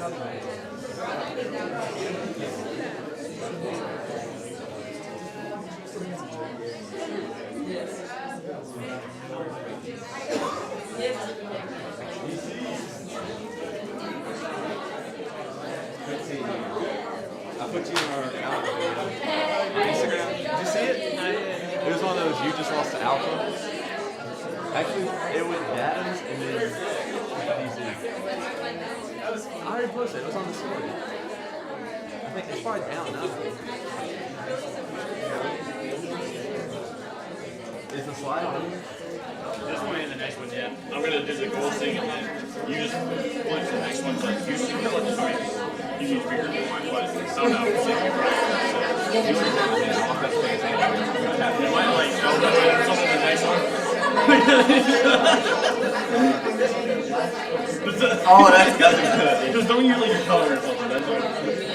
I put you in our Instagram. Did you see it? It was one of those you just lost to Alpha. Actually, it went Adams and then DZ. I already posted it. It was on the story. I think it's probably down now. Is the slide on? This one and the next one, yeah. I'm going to do the goal thing and then you just watch the next one. So you should feel like sorry. You need to figure out my what. Somehow it's like you might like go something the next one. Oh, that's good. Just don't use like your color or something. That's what.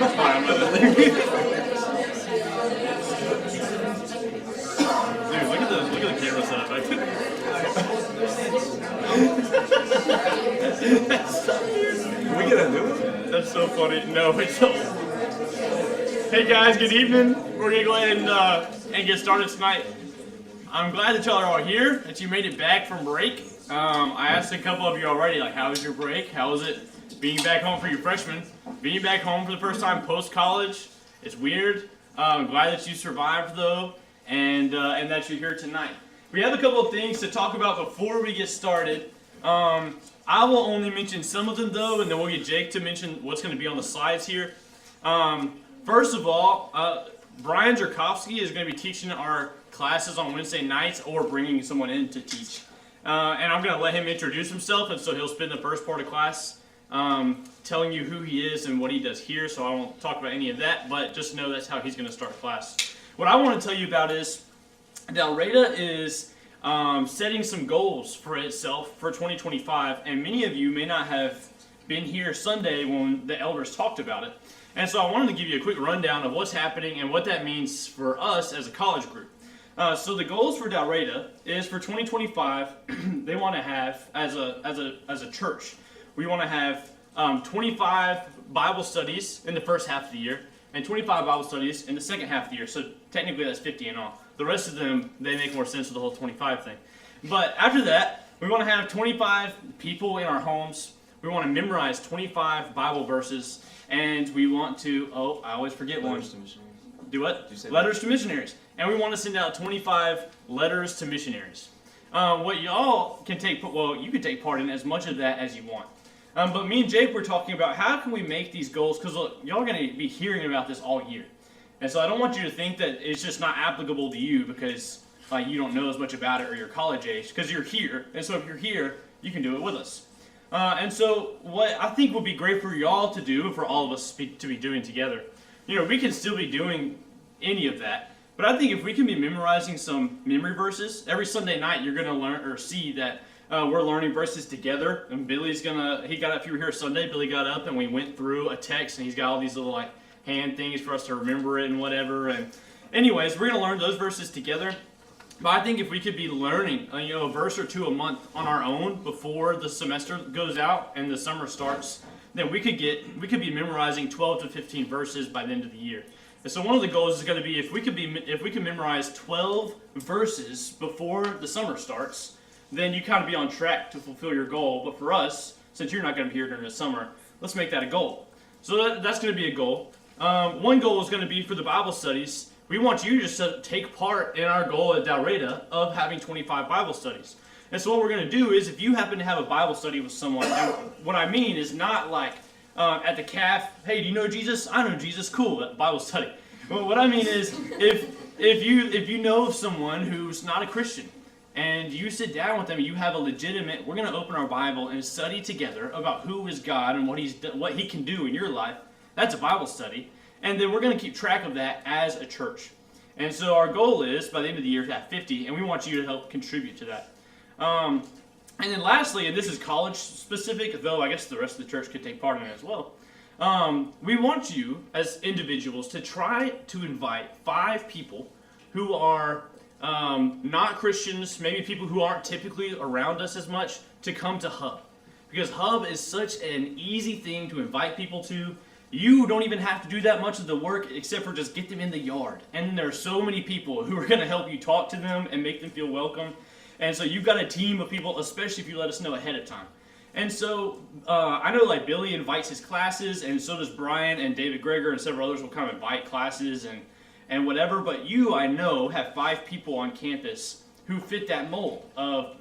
Alright, I'm gonna leave. Dude, look at the camera setup. Can we get a new one? That's so funny. No, it's so. Hey guys, good evening. We're gonna go ahead and get started tonight. I'm glad that y'all are all here, that you made it back from break. I asked a couple of you already, like, how was your break? How was it being back home for your freshmen? Being back home for the first time post-college, it's weird. I'm glad that you survived though, and that you're here tonight. We have a couple of things to talk about before we get started. I will only mention some of them though, and then we'll get Jake to mention what's going to be on the slides here. First of all, Brian Jerkovsky is going to be teaching our classes on Wednesday nights or bringing someone in to teach. And I'm going to let him introduce himself, and so he'll spend the first part of class telling you who he is and what he does here, so I won't talk about any of that, but just know that's how he's going to start class. What I want to tell you about is Dalraida is setting some goals for itself for 2025, and many of you may not have been here Sunday when the elders talked about it. And so I wanted to give you a quick rundown of what's happening and what that means for us as a college group. So the goals for Dalraida is for 2025, they want to have, as a church, we want to have 25 Bible studies in the first half of the year and 25 Bible studies in the second half of the year. So technically that's 50 in all. The rest of them, they make more sense with the whole 25 thing. But after that, we want to have 25 people in our homes. We want to memorize 25 Bible verses. And we want to, I always forget one. Letters to missionaries. Do what? Did you say Letters to missionaries. And we want to send out 25 letters to missionaries. What y'all can take, well, you can take part in as much of that as you want. But me and Jake were talking about how can we make these goals, because look, y'all are going to be hearing about this all year. And so I don't want you to think that it's just not applicable to you because you don't know as much about it or you're college age, because you're here. And so if you're here, you can do it with us. And so what I think would be great for y'all to do, and for all of us to be doing together, we can still be doing any of that, but I think if we can be memorizing some memory verses, every Sunday night you're going to learn or see that we're learning verses together, and Billy's he got up, if you were here Sunday, Billy got up and we went through a text, and he's got all these little hand things for us to remember it and whatever, and anyways, we're going to learn those verses together. But I think if we could be learning, a verse or two a month on our own before the semester goes out and the summer starts, then we could be memorizing 12 to 15 verses by the end of the year. And so one of the goals is going to be if we could memorize 12 verses before the summer starts, then you kind of be on track to fulfill your goal. But for us, since you're not going to be here during the summer, let's make that a goal. So that's going to be a goal. One goal is going to be for the Bible studies. We want you just to take part in our goal at Dalraida of having 25 Bible studies. And so what we're going to do is if you happen to have a Bible study with someone, and what I mean is not like at the CAF, hey, do you know Jesus? I know Jesus, cool, Bible study. Well, what I mean is if you know of someone who's not a Christian and you sit down with them and you have a legitimate, we're going to open our Bible and study together about who is God and what he can do in your life, that's a Bible study. And then we're going to keep track of that as a church. And so our goal is, by the end of the year, to have 50, and we want you to help contribute to that. And then lastly, and this is college specific, though I guess the rest of the church could take part in it as well, we want you, as individuals, to try to invite 5 people who are not Christians, maybe people who aren't typically around us as much, to come to Hub. because Hub is such an easy thing to invite people to. You don't even have to do that much of the work except for just get them in the yard. And then there are so many people who are going to help you talk to them and make them feel welcome. And so you've got a team of people, especially if you let us know ahead of time. And so I know like Billy invites his classes, and so does Brian and David Greger, and several others will come invite classes and whatever. But you, I know, have 5 people on campus who fit that mold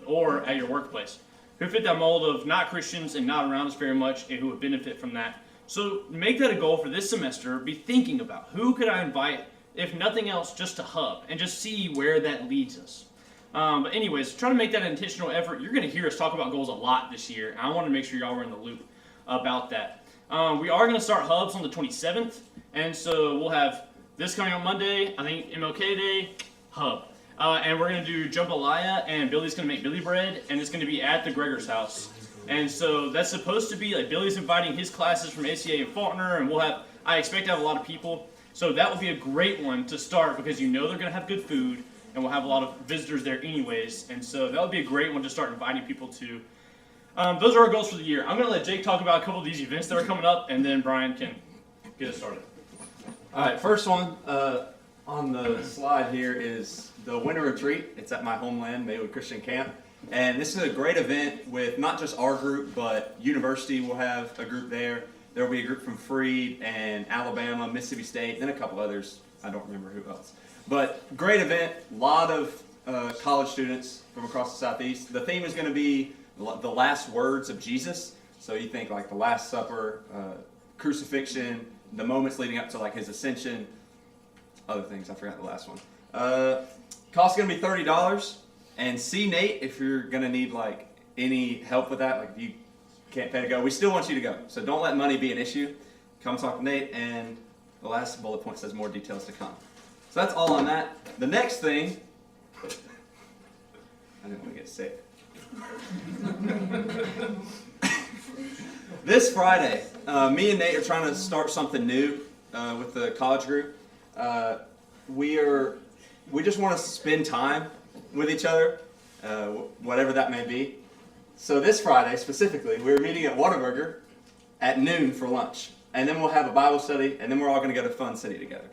or at your workplace, who fit that mold of not Christians and not around us very much, and who would benefit from that. So make that a goal for this semester. Be thinking about who could I invite, if nothing else, just to Hub, and just see where that leads us. But anyways, try to make that an intentional effort. You're going to hear us talk about goals a lot this year, and I want to make sure y'all are in the loop about that. We are going to start Hubs on the 27th, and so we'll have this coming on Monday, I think MLK Day, Hub. And we're going to do jambalaya, and Billy's going to make Billy bread, and it's going to be at the Greger's house. And so that's supposed to be like Billy's inviting his classes from ACA and Faulkner, and I expect to have a lot of people. So that will be a great one to start because you know they're going to have good food, and we'll have a lot of visitors there anyways. And so that would be a great one to start inviting people to. Those are our goals for the year. I'm going to let Jake talk about a couple of these events that are coming up, and then Brian can get us started. All right, first one on the slide here is the Winter Retreat. It's at my homeland, Maywood Christian Camp. And this is a great event with not just our group, but University will have a group there. There will be a group from Freed and Alabama, Mississippi State, and a couple others. I don't remember who else. But great event, a lot of college students from across the Southeast. The theme is going to be the last words of Jesus. So you think like the Last Supper, crucifixion, the moments leading up to like his ascension, other things. I forgot the last one. Cost is going to be $30. And see Nate if you're going to need like any help with that. Like if you can't pay to go, we still want you to go. So don't let money be an issue. Come talk to Nate. And the last bullet point says more details to come. So that's all on that. The next thing, I didn't want to get sick. This Friday, me and Nate are trying to start something new with the college group. We just want to spend time with each other, whatever that may be. So this Friday specifically, we're meeting at Whataburger at noon for lunch. And then we'll have a Bible study, and then we're all going to go to Fun City together.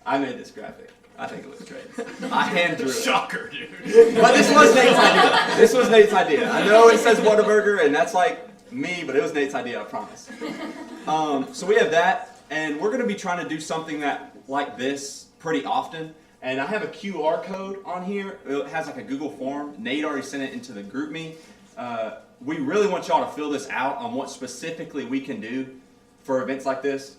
I made this graphic. I think it looks great. I hand drew it. Shocker, dude. But this was Nate's idea. This was Nate's idea. I know it says Whataburger, and that's like me, but it was Nate's idea, I promise. So we have that, and we're going to be trying to do something like this pretty often. And I have a QR code on here. It has like a Google form. Nate already sent it into the GroupMe. We really want y'all to fill this out on what specifically we can do for events like this.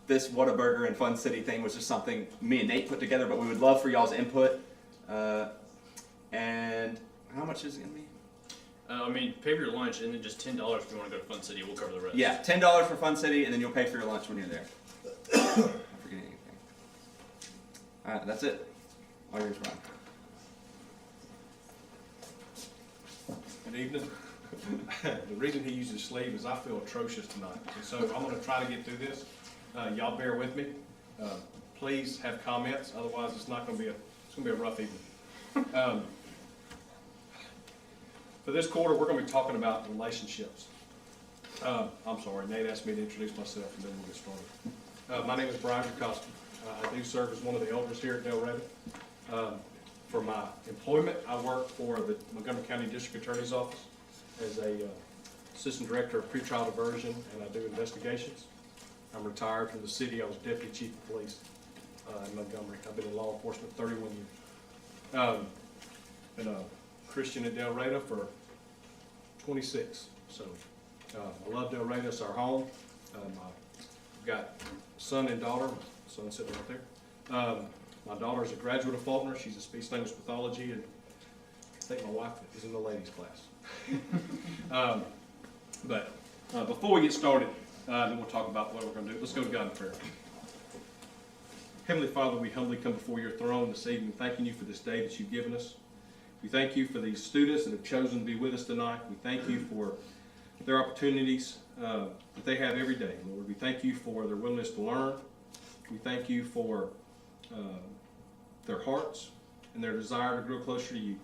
This Whataburger and Fun City thing was just something me and Nate put together, but we would love for y'all's input. And how much is it going to be? Pay for your lunch, and then just $10 if you want to go to Fun City. We'll cover the rest. Yeah, $10 for Fun City, and then you'll pay for your lunch when you're there. I'm not forgetting anything. All right, that's it. All yours, Brian. Good evening. The reason he uses sleeve is I feel atrocious tonight, and so I'm going to try to get through this. Y'all bear with me. Please have comments, otherwise it's going to be a rough evening. For this quarter, we're going to be talking about relationships. I'm sorry, Nate asked me to introduce myself, and then we'll get started. My name is Brian Jacosta. I do serve as one of the elders here at Delray. For my employment, I work for the Montgomery County District Attorney's Office as a assistant director of pretrial diversion, and I do investigations. I'm retired from the city. I was deputy chief of police in Montgomery. I've been in law enforcement 31 years. Been a Christian at Del Reyna for 26. So I love Del Reyna. It's our home. I've got son and daughter. My son's sitting right there. My daughter is a graduate of Faulkner. She's a speech language pathology, and I think my wife is in the ladies class. But before we get started, then we'll talk about what we're going to do. Let's go to God in prayer. Heavenly Father, we humbly come before your throne this evening, thanking you for this day that you've given us. We thank you for these students that have chosen to be with us tonight. We thank you for their opportunities that they have every day, Lord. We thank you for their willingness to learn. We thank you for their hearts and their desire to grow closer to you.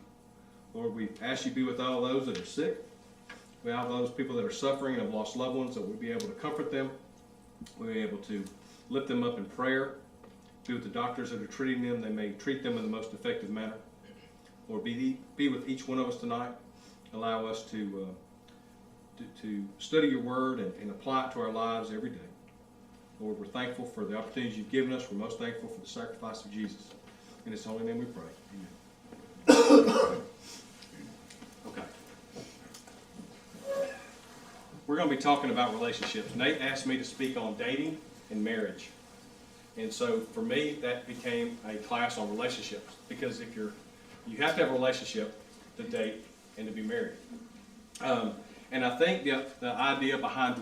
Lord, we ask you to be with all those that are sick. We have those people that are suffering and have lost loved ones, that we'll be able to comfort them. We'll be able to lift them up in prayer. Be with the doctors that are treating them. They may treat them in the most effective manner. Lord, be with each one of us tonight. Allow us to study your word and apply it to our lives every day. Lord, we're thankful for the opportunities you've given us. We're most thankful for the sacrifice of Jesus. In his holy name we pray. Amen. Okay. We're going to be talking about relationships. Nate asked me to speak on dating and marriage. And so for me, that became a class on relationships. Because you have to have a relationship to date and to be married. And I think the idea behind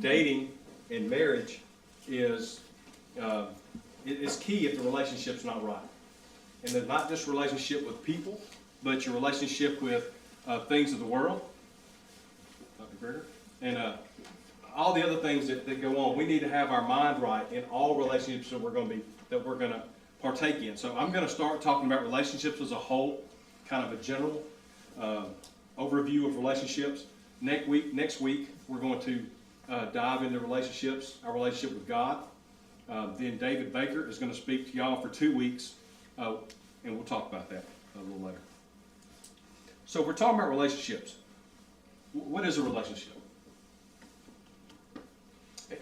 dating and marriage is key if the relationship's not right. And it's not just relationship with people, but your relationship with things of the world, Dr. Greger, and all the other things that go on. We need to have our mind right in all relationships that we're going to partake in. So I'm going to start talking about relationships as a whole, kind of a general overview of relationships. Next week we're going to dive into relationships, our relationship with God. Then David Baker is going to speak to y'all for 2 weeks, and we'll talk about that a little later. So we're talking about relationships. What is a relationship?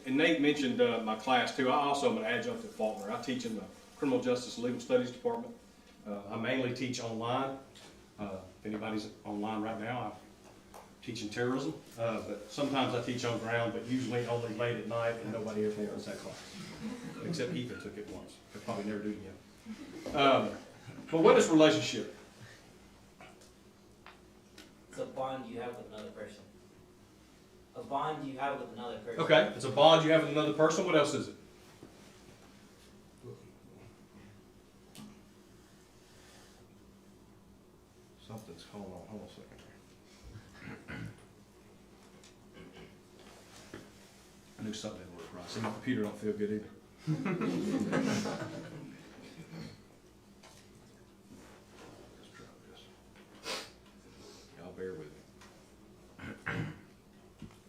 And Nate mentioned my class too. I also am an adjunct at Faulkner. I teach in the Criminal Justice and Legal Studies Department. I mainly teach online. If anybody's online right now, I'm teaching terrorism. But sometimes I teach on ground, but usually only late at night, and nobody ever does that class. Except Ethan took it once. He'll probably never do it again. But what is relationship? It's a bond you have with another person. A bond you have with another person. Okay, it's a bond you have with another person. What else is it? Something's going on. Hold on a second. I knew something didn't work right. See, my computer don't feel good either. Let's try this. Y'all bear with me.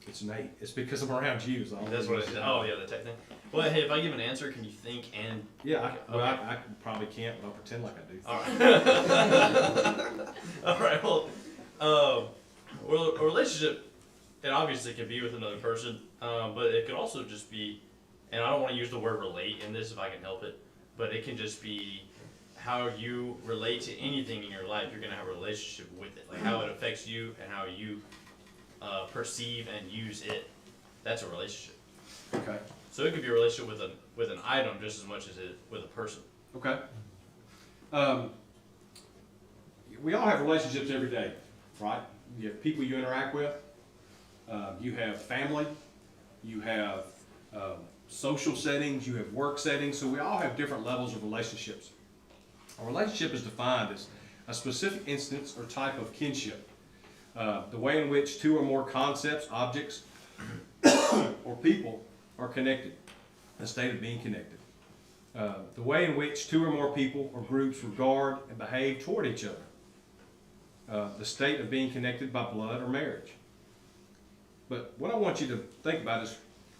It's Nate. It's because I'm around you. That's what it is. Oh, yeah, the tech thing. Well, hey, if I give an answer, can you think and... Yeah, Okay. I probably can't, but I'll pretend like I do. All right. All right, well, a relationship, it obviously can be with another person, but it could also just be, and I don't want to use the word relate in this if I can help it, but it can just be how you relate to anything in your life. You're going to have a relationship with it, like how it affects you and how you perceive and use it. That's a relationship. Okay. So it could be a relationship with an item just as much as it with a person. Okay. We all have relationships every day, right? You have people you interact with. You have family. You have social settings. You have work settings. So we all have different levels of relationships. A relationship is defined as a specific instance or type of kinship. The way in which two or more concepts, objects, or people are connected, a state of being connected. The way in which two or more people or groups regard and behave toward each other. The state of being connected by blood or marriage. But what I want you to think about is,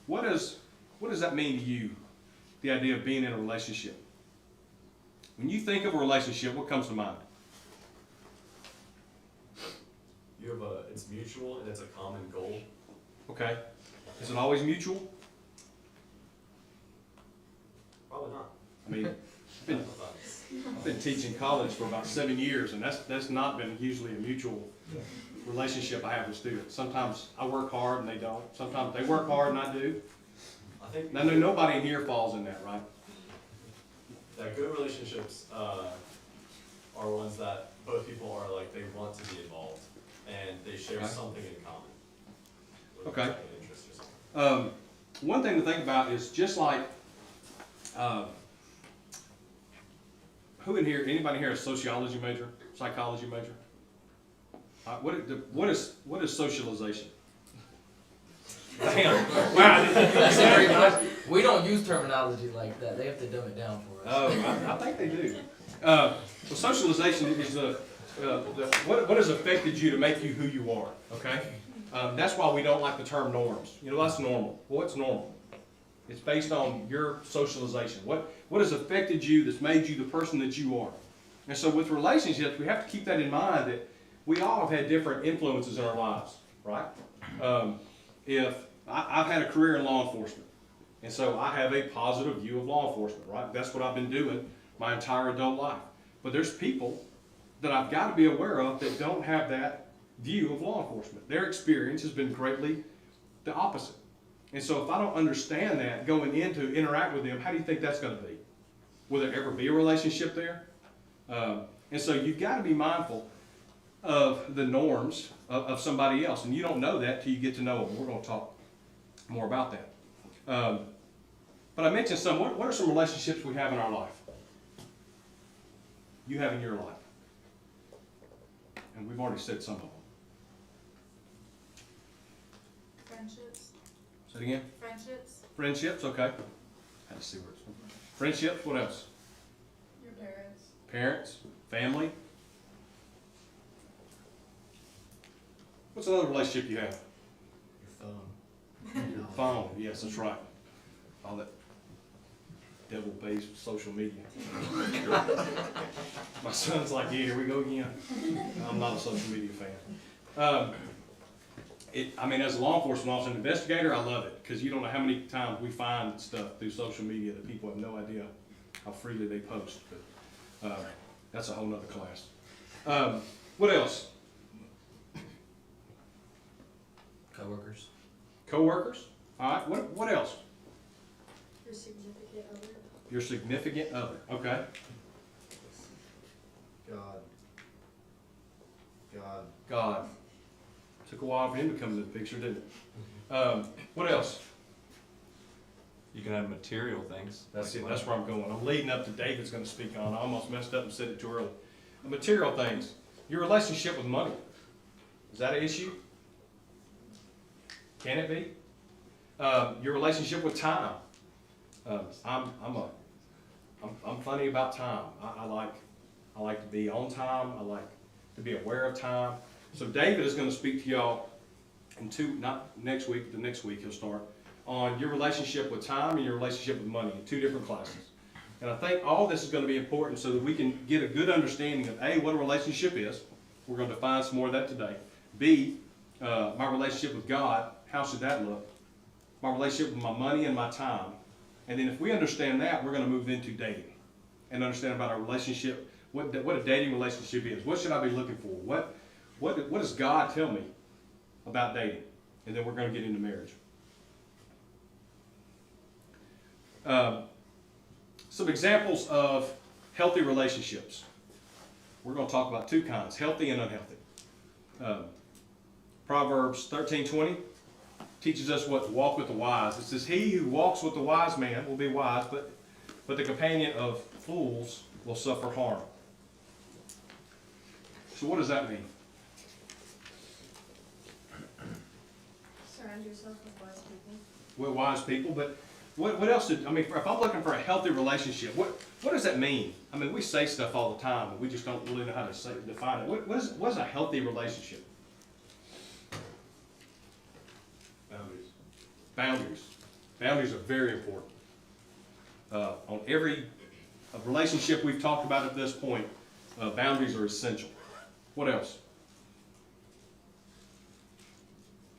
what does that mean to you, the idea of being in a relationship? When you think of a relationship, what comes to mind? It's mutual and it's a common goal. Okay. Is it always mutual? Probably not. I mean, I've been teaching college for about 7 years, and that's not been usually a mutual relationship I have with students. Sometimes I work hard and they don't. Sometimes they work hard and I do. I think Now, nobody in here falls in that, right? that good relationships are ones that both people are like, they want to be involved and they share Okay. something in common. Okay. Like an interest or something. One thing to think about is just like, who in here, anybody here a sociology major, psychology major? What is socialization? Damn. Wow. We don't use terminology like that. They have to dumb it down for us. Oh, I think they do. Well, socialization is what has affected you to make you who you are, okay? That's why we don't like the term norms. You know, that's normal. Well, what's normal? It's based on your socialization. What has affected you that's made you the person that you are? And so with relationships, we have to keep that in mind that we all have had different influences in our lives, right? If I've had a career in law enforcement, and so I have a positive view of law enforcement, right? That's what I've been doing my entire adult life. But there's people that I've got to be aware of that don't have that view of law enforcement. Their experience has been greatly the opposite. And so if I don't understand that going in to interact with them, how do you think that's going to be? Will there ever be a relationship there? And so you've got to be mindful of the norms of somebody else. And you don't know that till you get to know them. We're going to talk more about that. But I mentioned some. What are some relationships we have in our life? You have in your life. And we've already said some of them. Friendships. Say it again. Friendships. Friendships, okay. I had to see where it's from. Friendships, what else? Your parents. Parents, family. What's another relationship you have? Your phone, yes, that's right. All that devil-based social media. My son's like, yeah, here we go again. I'm not a social media fan. As a law enforcement officer and investigator, I love it because you don't know how many times we find stuff through social media that people have no idea how freely they post. But that's a whole nother class. What else? Coworkers. Co-workers. All right. What else? Your significant other. Your significant other. Okay. God. Took a while for him to come into the picture, didn't it? What else? You can have material things. That's it. That's where I'm going. I'm leading up to David's going to speak on. I almost messed up and said it too early. Material things. Your relationship with money. Is that an issue? Can it be? Your relationship with time. I'm funny about time. I like to be on time. I like to be aware of time. So David is going to speak to y'all not next week, but the next week he'll start on your relationship with time and your relationship with money in 2 different classes. And I think all this is going to be important so that we can get a good understanding of A, what a relationship is. We're going to define some more of that today. B, my relationship with God, how should that look? My relationship with my money and my time. And then if we understand that, we're going to move into dating and understand about our relationship, what a dating relationship is. What should I be looking for? What does God tell me about dating? And then we're going to get into marriage. Some examples of healthy relationships. We're going to talk about 2 kinds, healthy and unhealthy. Proverbs 13:20 teaches us what to walk with the wise. It says, he who walks with the wise man will be wise, but the companion of fools will suffer harm. So what does that mean? Surround yourself with wise people. We're wise people, but what else if I'm looking for a healthy relationship, what does that mean? We say stuff all the time, but we just don't really know how to define it. What is a healthy relationship? Boundaries are very important. On every relationship we've talked about at this point, boundaries are essential. What else?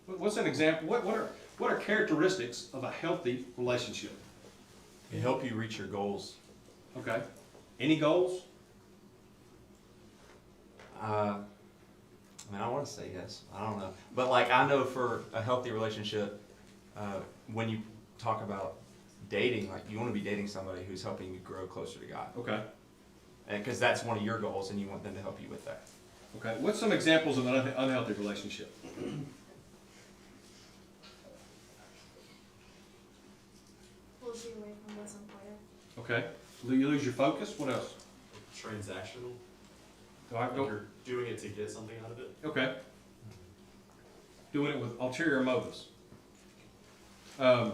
What's an example? What are characteristics of a healthy relationship? It help you reach your goals. Okay. Any goals? I want to say yes. I don't know. But I know for a healthy relationship, when you talk about dating, you want to be dating somebody who's helping you grow closer to God. Okay. And because that's one of your goals and you want them to help you with that. Okay. What's some examples of an unhealthy relationship? Pulls you away from what's important. Okay. You lose your focus. What else? Transactional. All right, go. You're doing it to get something out of it. Okay. Doing it with ulterior motives. 1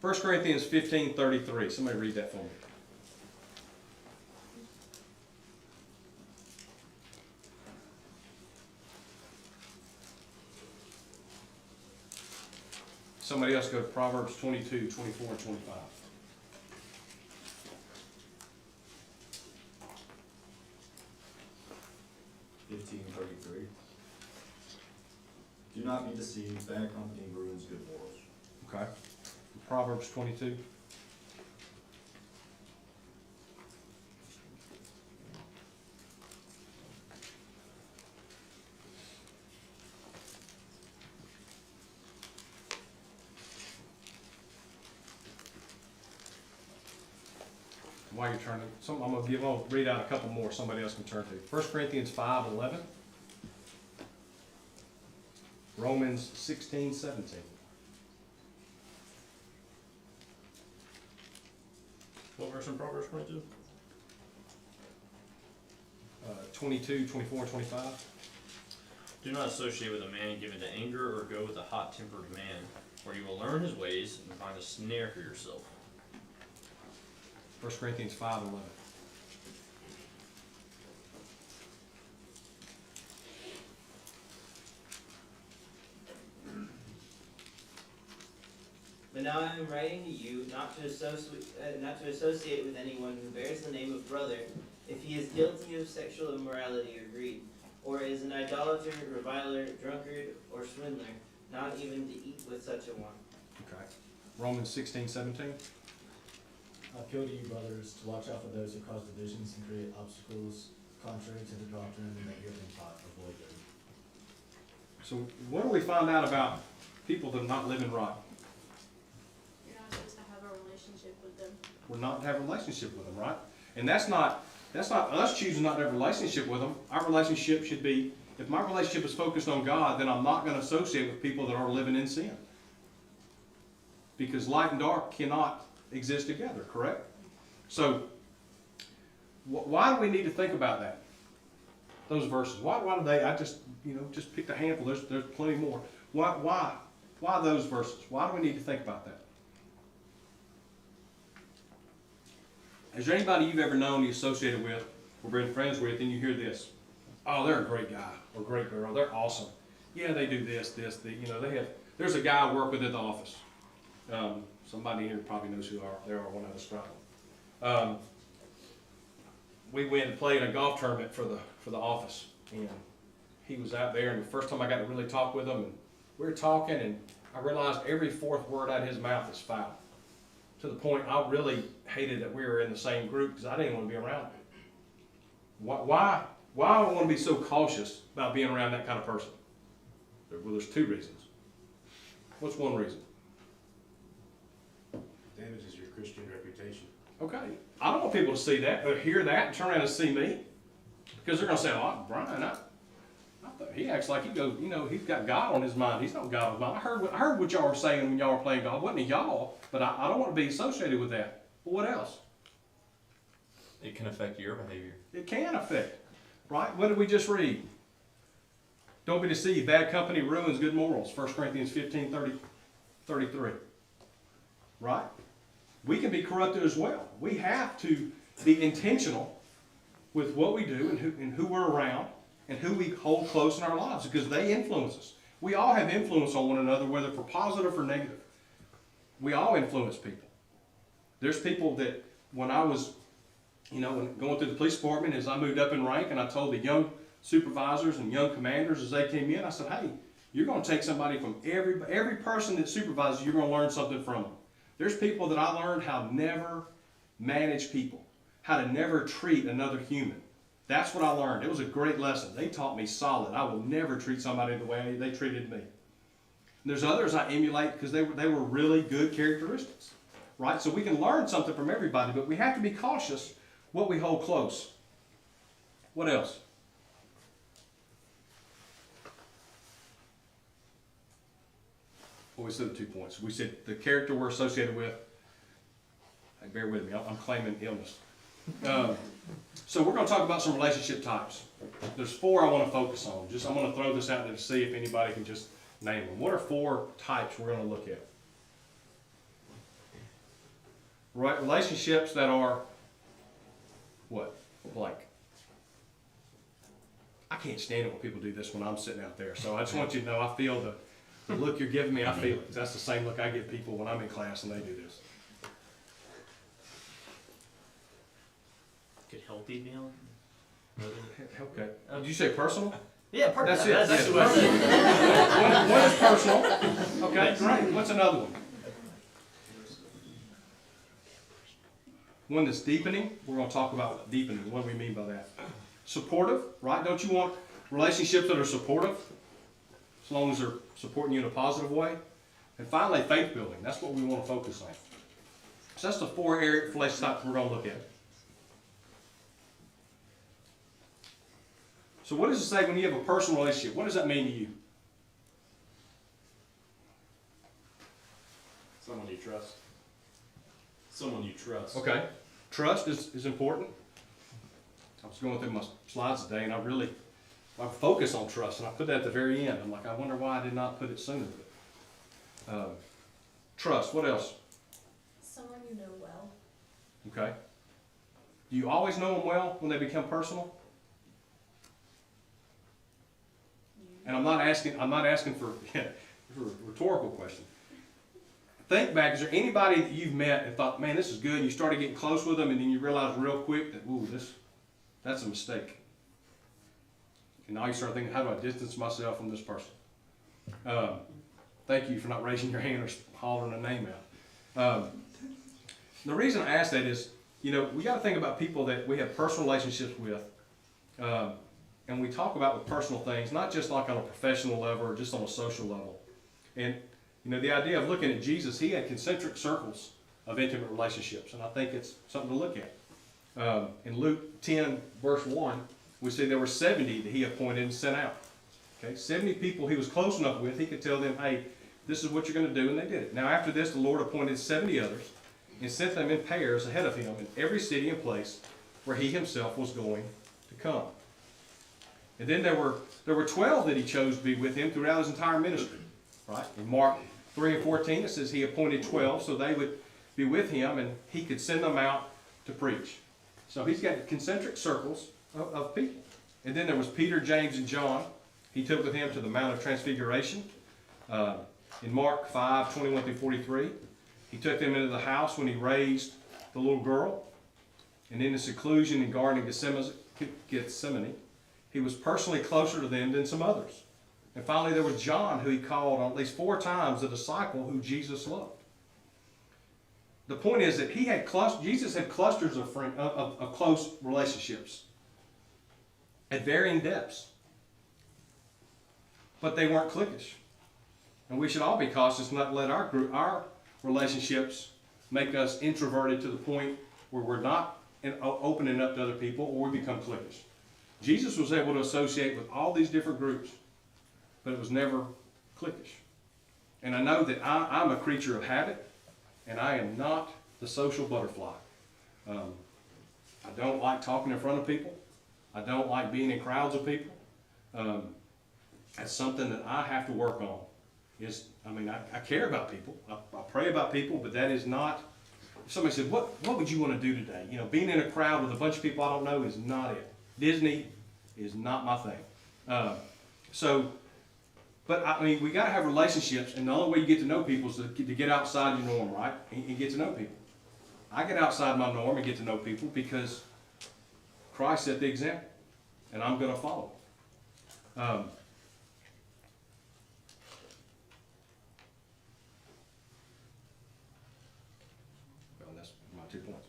Corinthians 15:33. Somebody read that for me. Somebody else go to Proverbs 22, 24, and 25. Do not be deceived, bad company ruins good morals. Okay. Proverbs 22. While you're turning, I'm gonna read out a couple more somebody else can turn to. 1 Corinthians 5:11. Romans 16:17. What verse in Proverbs 22? 22, 24, and 25. Do not associate with a man given to anger, or go with a hot-tempered man, or you will learn his ways and find a snare for yourself. 1 Corinthians 5:11. But now I am writing to you not to associate with anyone who bears the name of brother, if he is guilty of sexual immorality or greed, or is an idolater, reviler, drunkard, or swindler, not even to eat with such a one. Okay. Romans 16:17. I appeal to you, brothers, to watch out for those who cause divisions and create obstacles contrary to the doctrine that you have been taught. Avoid them. So what do we find out about people that are not living right? You're not supposed to have a relationship with them. We're not to have a relationship with them, right? And that's not us choosing not to have a relationship with them. Our relationship should be, if my relationship is focused on God, then I'm not going to associate with people that are living in sin. Because light and dark cannot exist together, correct? So, why do we need to think about that? Those verses. Why do they? I just picked a handful. There's plenty more. Why those verses? Why do we need to think about that? Is there anybody you've ever known, you associated with, or been friends with, and you hear this? Oh, they're a great guy or great girl. They're awesome. Yeah, they do this. They have. There's a guy I work with at the office. Somebody here probably knows who they are when I describe them. We went and played a golf tournament for the office, and he was out there. And the first time I got to really talk with him, and we were talking, and I realized every fourth word out of his mouth is foul. To the point I really hated that we were in the same group because I didn't want to be around him. Why do I want to be so cautious about being around that kind of person? Well, there's two reasons. What's one reason? Damages your Christian reputation. Okay. I don't want people to see that or hear that and turn around and see me. Because they're going to say, oh, Brian, I thought he acts like he's got God on his mind. He's not God on his mind. I heard what y'all were saying when y'all were playing golf. It wasn't y'all, but I don't want to be associated with that. But what else? It can affect your behavior. It can affect. Right? What did we just read? Don't be deceived. Bad company ruins good morals. 1 Corinthians 15:33. Right? We can be corrupted as well. We have to be intentional with what we do and who we're around and who we hold close in our lives because they influence us. We all have influence on one another, whether for positive or negative. We all influence people. There's people that when I was, when going through the police department, as I moved up in rank and I told the young supervisors and young commanders as they came in, I said, hey, you're going to take somebody from every person that supervises, you're going to learn something from them. There's people that I learned how to never manage people, how to never treat another human. That's what I learned. It was a great lesson. They taught me solid. I will never treat somebody the way they treated me. And there's others I emulate because they were really good characteristics, right? So we can learn something from everybody, but we have to be cautious what we hold close. What else? Well, we said the 2 points. We said the character we're associated with. Hey, bear with me. I'm claiming illness. So we're going to talk about some relationship types. There's 4 I want to focus on. I'm going to throw this out there to see if anybody can just name them. What are 4 types we're going to look at? Right, relationships that are what? Blank. I can't stand it when people do this when I'm sitting out there. So I just want you to know I feel The look you're giving me, I feel it. That's the same look I give people when I'm in class and they do this. Could healthy meal. Okay. Did you say personal? Yeah, perfect. That's it. That's Yes, actually what I said. One is personal. Okay, great. What's another one? One that's deepening. We're going to talk about deepening. What do we mean by that? Supportive, right? Don't you want relationships that are supportive? As long as they're supporting you in a positive way. And finally, faith building. That's what we want to focus on. So that's the 4 area relationships we're going to look at. So what does it say when you have a personal relationship? What does that mean to you? Someone you trust. Someone you trust. Okay. Trust is important. I was going through my slides today and I focus on trust and I put that at the very end. I'm like, I wonder why I did not put it sooner. Trust, what else? Someone you know well. Okay. Do you always know them well when they become personal? And I'm not asking for a rhetorical question. Think back, is there anybody that you've met and thought, man, this is good, and you started getting close with them, and then you realize real quick that, ooh, that's a mistake. And now you start thinking, how do I distance myself from this person? Thank you for not raising your hand or hollering a name out. The reason I ask that is, we got to think about people that we have personal relationships with. And we talk about with personal things, not just like on a professional level or just on a social level. And, the idea of looking at Jesus, he had concentric circles of intimate relationships, and I think it's something to look at. In Luke 10, verse 1, we see there were 70 that he appointed and sent out. Okay, 70 people he was close enough with, he could tell them, hey, this is what you're going to do, and they did it. Now after this, the Lord appointed 70 others and sent them in pairs ahead of him in every city and place where he himself was going to come. And then there were 12 that he chose to be with him throughout his entire ministry. Right? In Mark 3 and 14, it says he appointed 12 so they would be with him and he could send them out to preach. So he's got concentric circles of people. And then there was Peter, James, and John. He took with him to the Mount of Transfiguration. In Mark 5, 21 through 43, he took them into the house when he raised the little girl. And in the seclusion in Garden of Gethsemane, he was personally closer to them than some others. And finally, there was John, who he called on at least 4 times the disciple who Jesus loved. The point is that Jesus had clusters of close relationships at varying depths. But they weren't cliquish. And we should all be cautious not to let our relationships make us introverted to the point where we're not opening up to other people or we become cliquish. Jesus was able to associate with all these different groups, but it was never cliquish. And I know that I'm a creature of habit, and I am not the social butterfly. I don't like talking in front of people. I don't like being in crowds of people. That's something that I have to work on. I care about people. I pray about people, but that is not. If somebody said, what would you want to do today? Being in a crowd with a bunch of people I don't know is not it. Disney is not my thing. But we got to have relationships, and the only way you get to know people is to get outside your norm, right? And get to know people. I get outside my norm and get to know people because Christ set the example, and I'm going to follow. Well, that's my 2 points.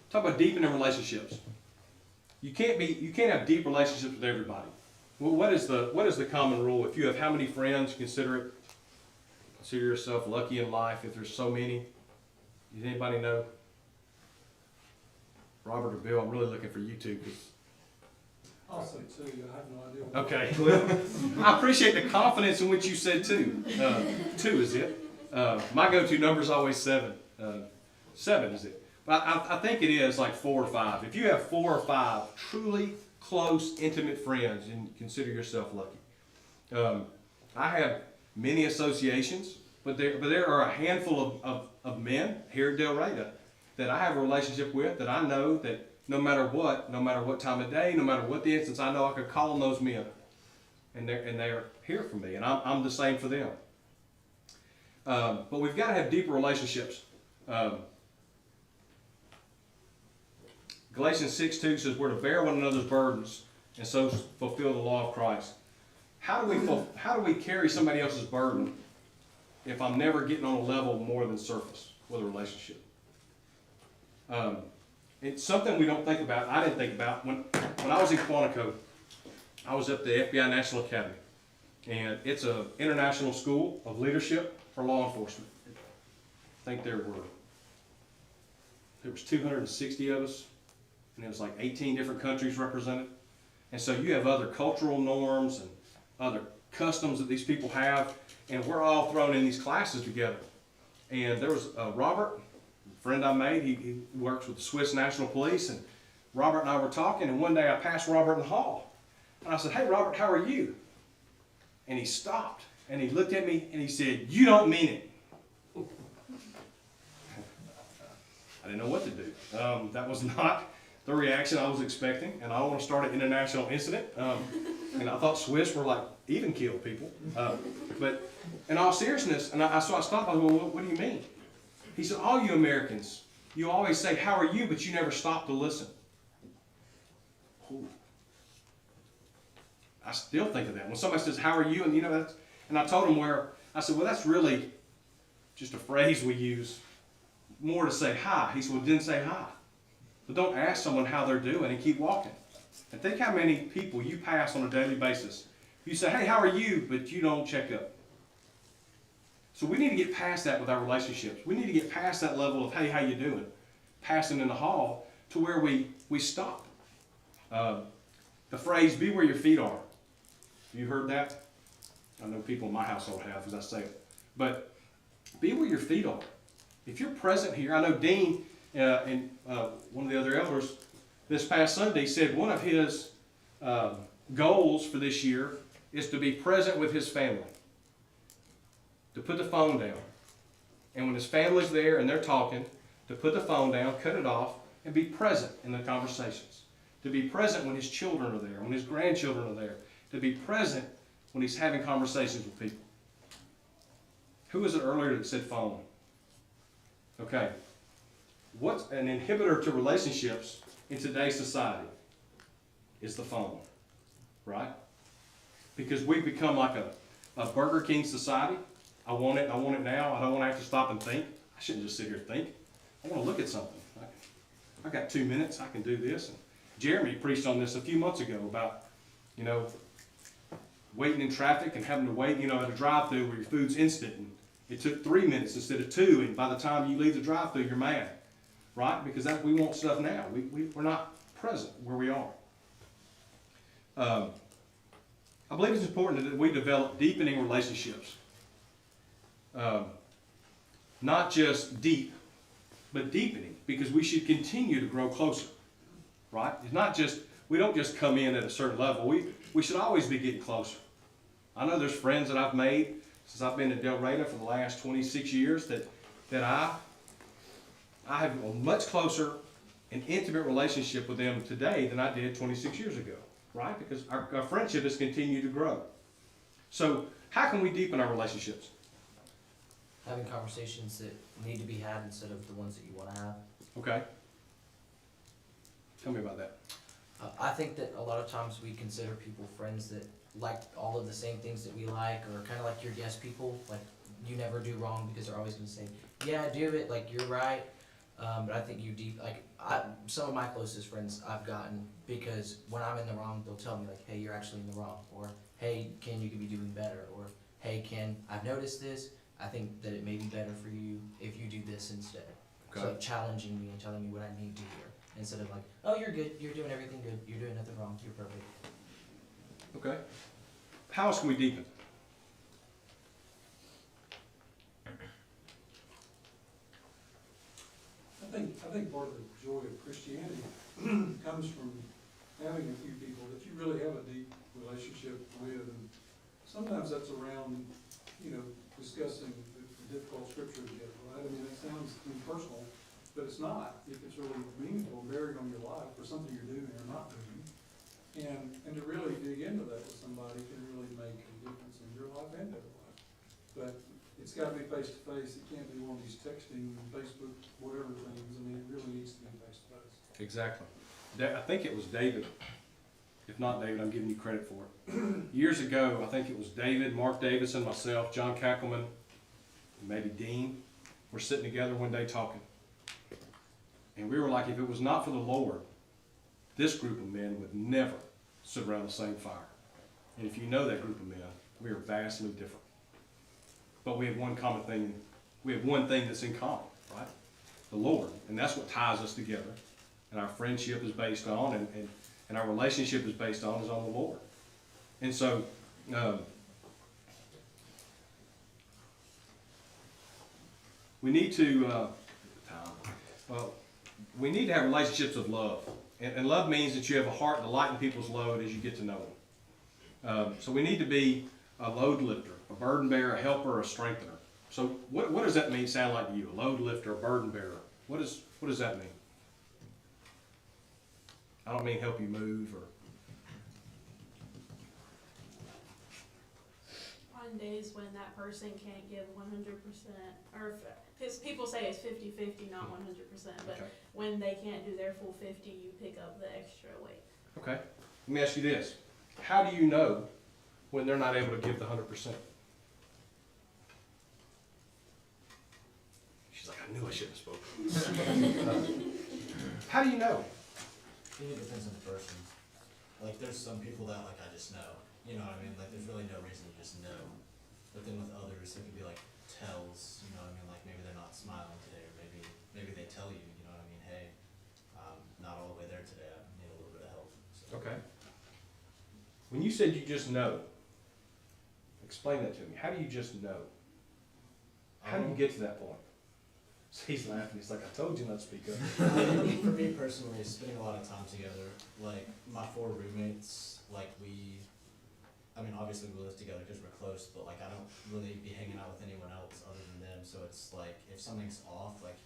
Talk about deepening relationships. You can't have deep relationships with everybody. Well, what is the common rule? If you have how many friends, consider yourself lucky in life. If there's so many, does anybody know? Robert or Bill, I'm really looking for you two. I'll say 2. I have no idea. Okay. Well, I appreciate the confidence in which you said 2. 2 is it. My go-to number is always 7. 7 is it. But I think it is like 4 or 5. If you have 4 or 5 truly close, intimate friends, and consider yourself lucky. I have many associations, but there are a handful of men here at Del Reyta that I have a relationship with that I know that no matter what time of day, no matter what the instance, I know I could call on those men. and they're here for me, and I'm the same for them. But we've got to have deeper relationships. Galatians 6:2 says we're to bear one another's burdens and so fulfill the law of Christ. How do we carry somebody else's burden if I'm never getting on a level more than surface with a relationship? It's something we don't think about. I didn't think about when I was in Quantico. I was at the FBI National Academy, and it's an international school of leadership for law enforcement. I think there was 260 of us, and it was like 18 different countries represented. And so you have other cultural norms and other customs that these people have, and we're all thrown in these classes together. And there was Robert, a friend I made, he works with the Swiss National Police, and Robert and I were talking, and one day I passed Robert in the hall. And I said, "Hey Robert, how are you?" And he stopped, and he looked at me, and he said, "You don't mean it." I didn't know what to do. That was not the reaction I was expecting, and I don't want to start an international incident. And I thought Swiss were like even kill people. But in all seriousness, so I stopped, I said, "Well, what do you mean?" He said, "All you Americans, you always say, 'How are you?' but you never stop to listen." Ooh. I still think of that. When somebody says, "How are you?" and and I told him I said, "Well, that's really just a phrase we use more to say hi." He said, "Well, it didn't say hi." But don't ask someone how they're doing and keep walking. And think how many people you pass on a daily basis. You say, "Hey, how are you?" but you don't check up. So we need to get past that with our relationships. We need to get past that level of, "Hey, how you doing?" passing in the hall to where we stop. The phrase, "Be where your feet are." Have you heard that? I know people in my household have, as I say it. But be where your feet are. If you're present here, I know Dean and one of the other elders this past Sunday said one of his goals for this year is to be present with his family. To put the phone down. And when his family's there and they're talking, to put the phone down, cut it off, and be present in the conversations. To be present when his children are there, when his grandchildren are there. To be present when he's having conversations with people. Who was it earlier that said phone? Okay. What's an inhibitor to relationships in today's society? Is the phone. Right? Because we've become like a Burger King society. I want it now. I don't want to have to stop and think. I shouldn't just sit here and think. I want to look at something. I got 2 minutes. I can do this. And Jeremy preached on this a few months ago about, waiting in traffic and having to wait, at a drive-thru where your food's instant. And it took 3 minutes instead of 2, and by the time you leave the drive-thru, you're mad, right? Because we want stuff now. We're not present where we are. I believe it's important that we develop deepening relationships. Not just deep, but deepening, because we should continue to grow closer, right? It's not just, we don't just come in at a certain level. We should always be getting closer. I know there's friends that I've made since I've been at Del Reyna for the last 26 years that I have a much closer and intimate relationship with them today than I did 26 years ago, right? Because our friendship has continued to grow. So how can we deepen our relationships? Having conversations that need to be had instead of the ones that you want to have. Okay. Tell me about that. I think that a lot of times we consider people friends that like all of the same things that we like, or kind of like your yes people. Like, you never do wrong because they're always going to say, "Yeah, I do it," like, you're right. But I think some of my closest friends I've gotten, because when I'm in the wrong, they'll tell me, like, "Hey, you're actually in the wrong," or, "Hey, Ken, you could be doing better," or, "Hey, Ken, I've noticed this. I think that it may be better for you if you do this instead." Okay. So challenging me and telling me what I need to hear, instead of like, "Oh, you're good, you're doing everything good, you're doing nothing wrong, you're perfect." Okay. How else can we deepen? I think part of the joy of Christianity comes from having a few people that you really have a deep relationship with, and sometimes that's around, discussing the difficult scripture together, right? I mean, it sounds impersonal, but it's not. If it's really meaningful and buried on your life, or something you're doing or not doing, And to really dig into that with somebody can really make a difference in your life and their life. But it's gotta be face to face, it can't be one of these texting, Facebook, whatever things, I mean, it really needs to be face to face. Exactly. I think it was David. If not David, I'm giving you credit for it. Years ago, I think it was David, Mark Davidson, myself, John Kackelman, maybe Dean, were sitting together one day talking. And we were like, if it was not for the Lord, this group of men would never sit around the same fire. And if you know that group of men, we are vastly different. But we have one common thing, we have one thing that's in common, right? The Lord. And that's what ties us together. And our friendship is based on, and our relationship is based on, is on the Lord. And so, we need to, we need to have relationships of love. And love means that you have a heart to lighten people's load as you get to know them. So we need to be a load lifter, a burden bearer, a helper, a strengthener. So what does that mean, sound like to you? A load lifter, a burden bearer. What does that mean? I don't mean help you move or... On days when that person can't give 100%, or because people say it's 50-50, not 100%, but Okay. when they can't do their full 50, you pick up the extra weight. Okay. Let me ask you this. How do you know when they're not able to give the 100%? She's like, I knew I shouldn't have spoken. How do you know? I think it depends on the person. Like, there's some people that, like, I just know. You know what I mean? Like, there's really no reason to just know. But then with others, it could be like tells, you know what I mean? Like, maybe they're not smiling today, or maybe they tell you, you know what I mean? Hey, not all the way there today, I need a little bit of help. So. Okay. When you said you just know, explain that to me. How do you just know? How do you get to that point? So he's laughing. He's like, I told you not to speak up. For me personally, spending a lot of time together, like my 4 roommates, like I mean, obviously we live together because we're close, but like I don't really be hanging out with anyone else other than them. So it's like if something's off, like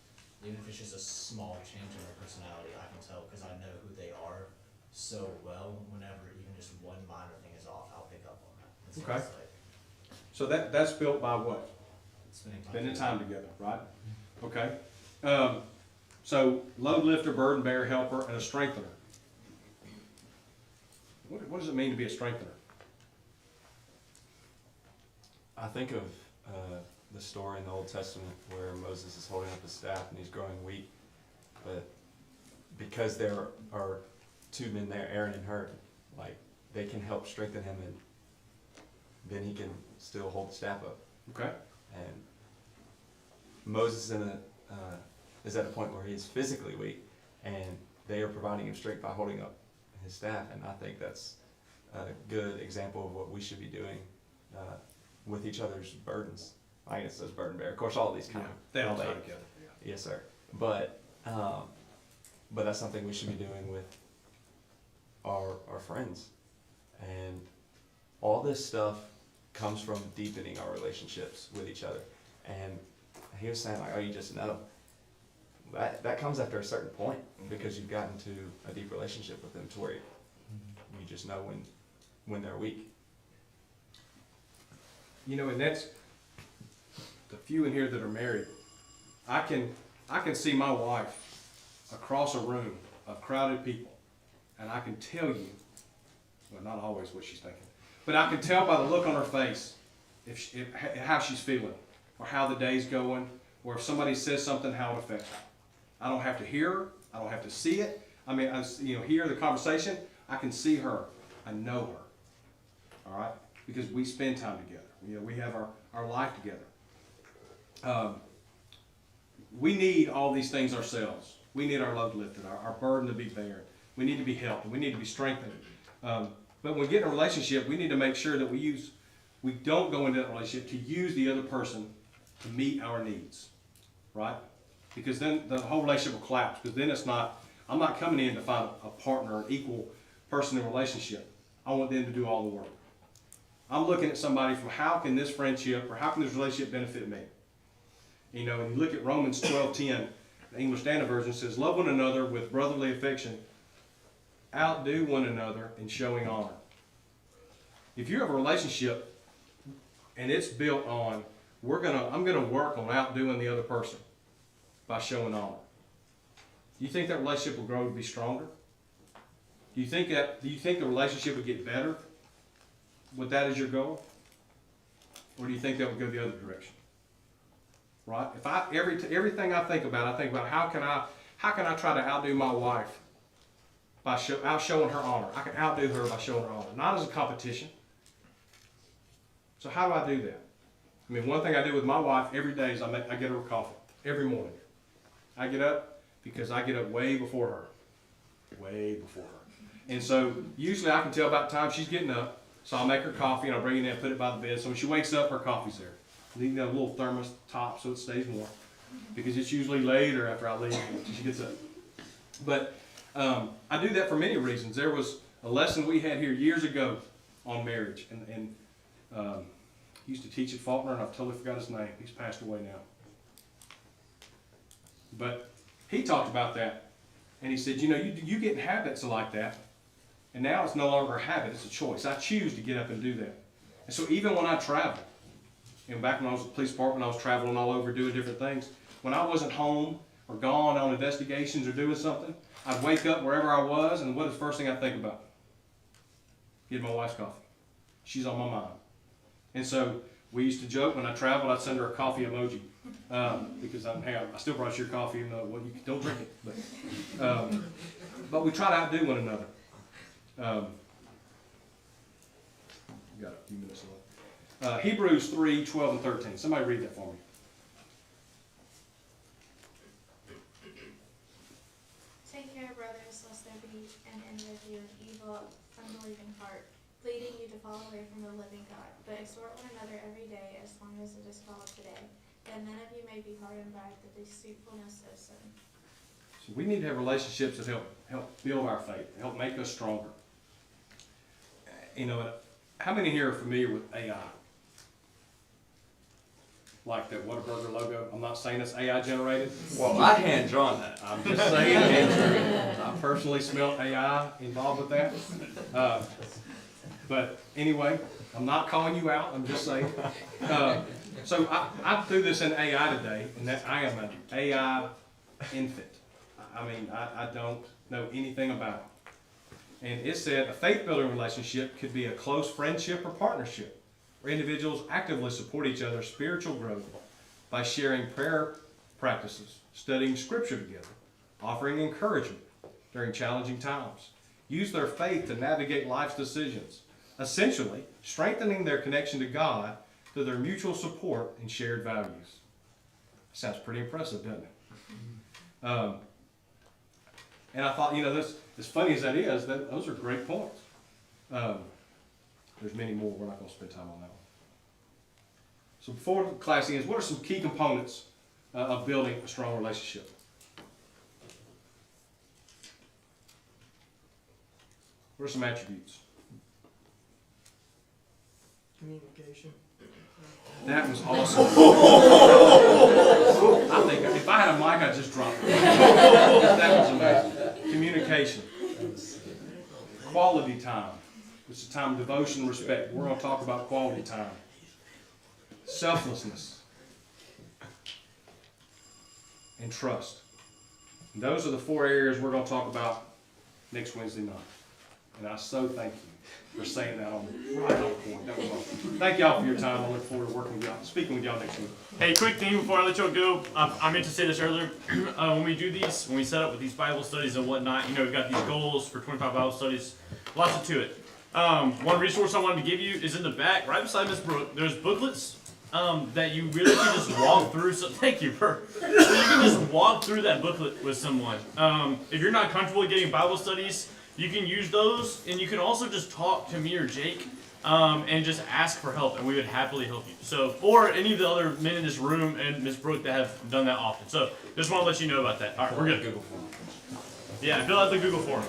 even if it's just a small change in their personality, I can tell because I know who they are so well. Whenever even just one minor thing is off, I'll pick up on that. And so Okay. it's like So that's built by what? spending Time together, right? Okay. So load lifter, burden bearer, helper, and a strengthener. What does it mean to be a strengthener? I think of the story in the Old Testament where Moses is holding up his staff and he's growing weak, but because there are 2 men there, Aaron and Hur, like they can help strengthen him, and then he can still hold the staff up. Okay. And Moses is at a point where he is physically weak, and they are providing him strength by holding up his staff, and I think that's a good example of what we should be doing with each other's burdens. I guess those burden bearer. Of course, all of these kind of They all relate. tie together. Yeah. Yes, sir. But that's something we should be doing with our friends, and all this stuff comes from deepening our relationships with each other. And he was saying like, oh, you just know. That comes after a certain point because you've gotten to a deep relationship with them to where you just know when they're weak. You know, and that's the few in here that are married. I can see my wife across a room of crowded people, and I can tell you, well, not always what she's thinking, but I can tell by the look on her face how she's feeling, or how the day's going, or if somebody says something, how it affects her. I don't have to hear her. I don't have to see it. I mean, hear the conversation. I can see her. I know her. All right? Because we spend time together. You know, we have our life together. We need all these things ourselves. We need our load lifted, our burden to be bared. We need to be helped, and we need to be strengthened. But when we get in a relationship, we need to make sure that we don't go into that relationship to use the other person to meet our needs, right? Because then the whole relationship will collapse. Because then I'm not coming in to find a partner, an equal person in a relationship. I want them to do all the work. I'm looking at somebody from how can this friendship or how can this relationship benefit me? You know, and you look at Romans 12:10, the English Standard Version says, love one another with brotherly affection outdo one another in showing honor. If you have a relationship and it's built on, I'm gonna work on outdoing the other person by showing honor. Do you think that relationship will grow to be stronger? Do you think the relationship would get better with that as your goal? Or do you think that would go the other direction? Right? If everything I think about how can I try to outdo my wife by showing her honor. I can outdo her by showing her honor, not as a competition. So how do I do that? I mean, one thing I do with my wife every day is I get her coffee every morning. I get up because I get up way before her. Way before her. And so usually I can tell about the time she's getting up, so I'll make her coffee and I'll bring it in and put it by the bed. So when she wakes up, her coffee's there. Leave a little thermos top so it stays warm, because it's usually later after I leave she gets up. But I do that for many reasons. There was a lesson we had here years ago on marriage, and he used to teach at Faulkner, and I've totally forgot his name. He's passed away now. But he talked about that, and he said, you know, you get in habits like that, and now it's no longer a habit, it's a choice. I choose to get up and do that. And so even when I travel, and back when I was at the police department, I was traveling all over doing different things. When I wasn't home or gone on investigations or doing something, I'd wake up wherever I was, and what is the first thing I think about? Getting my wife's coffee. She's on my mind. And so we used to joke when I traveled, I'd send her a coffee emoji, because I still brought your coffee, even though you don't drink it. But we try to outdo one another. Got a few minutes left. Hebrews 3:12 and 13. Somebody read that for me. Take care, brothers, lest there be an enemy of you, an evil, unbelieving heart, leading you to fall away from the living God. But exhort one another every day, as long as it is called today, that none of you may be hardened by the deceitfulness of sin. So we need to have relationships that help build our faith, help make us stronger. You know, how many here are familiar with AI? Like that Whataburger logo. I'm not saying it's AI generated. Well, I hand drawn that. I'm just saying. I personally smelled AI involved with that. But anyway, I'm not calling you out. I'm just saying. So I threw this in AI today, and that I am an AI infant. I mean, I don't know anything about it. And it said a faith-building relationship could be a close friendship or partnership, where individuals actively support each other's spiritual growth by sharing prayer practices, studying scripture together, offering encouragement during challenging times, use their faith to navigate life's decisions, essentially strengthening their connection to God through their mutual support and shared values. Sounds pretty impressive, doesn't it? And I thought, you know, this, as funny as that is, those are great points. There's many more. We're not going to spend time on that one. So before class ends, what are some key components of building a strong relationship? What are some attributes? Communication. That was awesome. I think if I had a mic, I'd just drop it. That was amazing. Communication. Quality time. It's a time of devotion and respect. We're going to talk about quality time. Selflessness. And trust. And those are the 4 areas we're going to talk about next Wednesday night. And I so thank you for saying that on the right on point. That was awesome. Thank y'all for your time. I look forward to working with y'all, speaking with y'all next week. Hey, quick thing before I let y'all go. I meant to say this earlier. When we do these, when we set up with these Bible studies and whatnot, you know, we've got these goals for 25 Bible studies. Lots to it. One resource I wanted to give you is in the back, right beside Miss Brooke. There's booklets that you really can just walk through. So, thank you, Bert. So you can just walk through that booklet with someone. If you're not comfortable getting Bible studies, you can use those, and you can also just talk to me or Jake and just ask for help, and we would happily help you. So, or any of the other men in this room and Miss Brooke that have done that often. So, just want to let you know about that. All right, we're good. Google form. Yeah, fill out the Google form.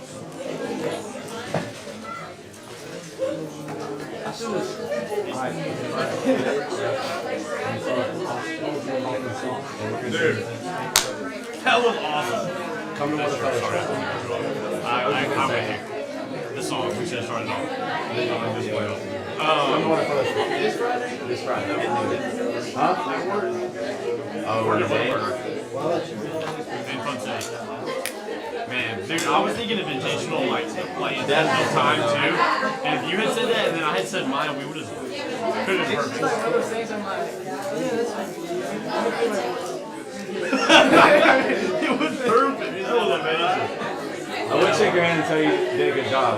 Dude, that was awesome. Come to one of the fellowships. I went here. This song, we should have started off. Come to one of the fellowships. This Friday. Huh? Oh, we're today. In Fun City. Man, dude, I was thinking of intentional, like intentional time too. And if you had said that, and then I had said mine, we would have could have been perfect. It was perfect. It was amazing. I would shake your hand and tell you you did a good job.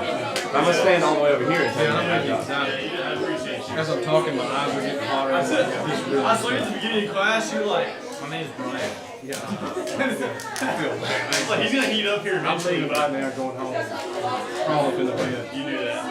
I'm gonna stand all the way over here and tell you you did a good job. Yeah, I appreciate you. As I'm talking, my eyes are getting hotter. I saw you at the beginning of class, you were like, my name's Brian. Yeah. It's like, he's gonna heat up here I'm eventually. thinking about now going home. Crawl up in the bed. You knew that.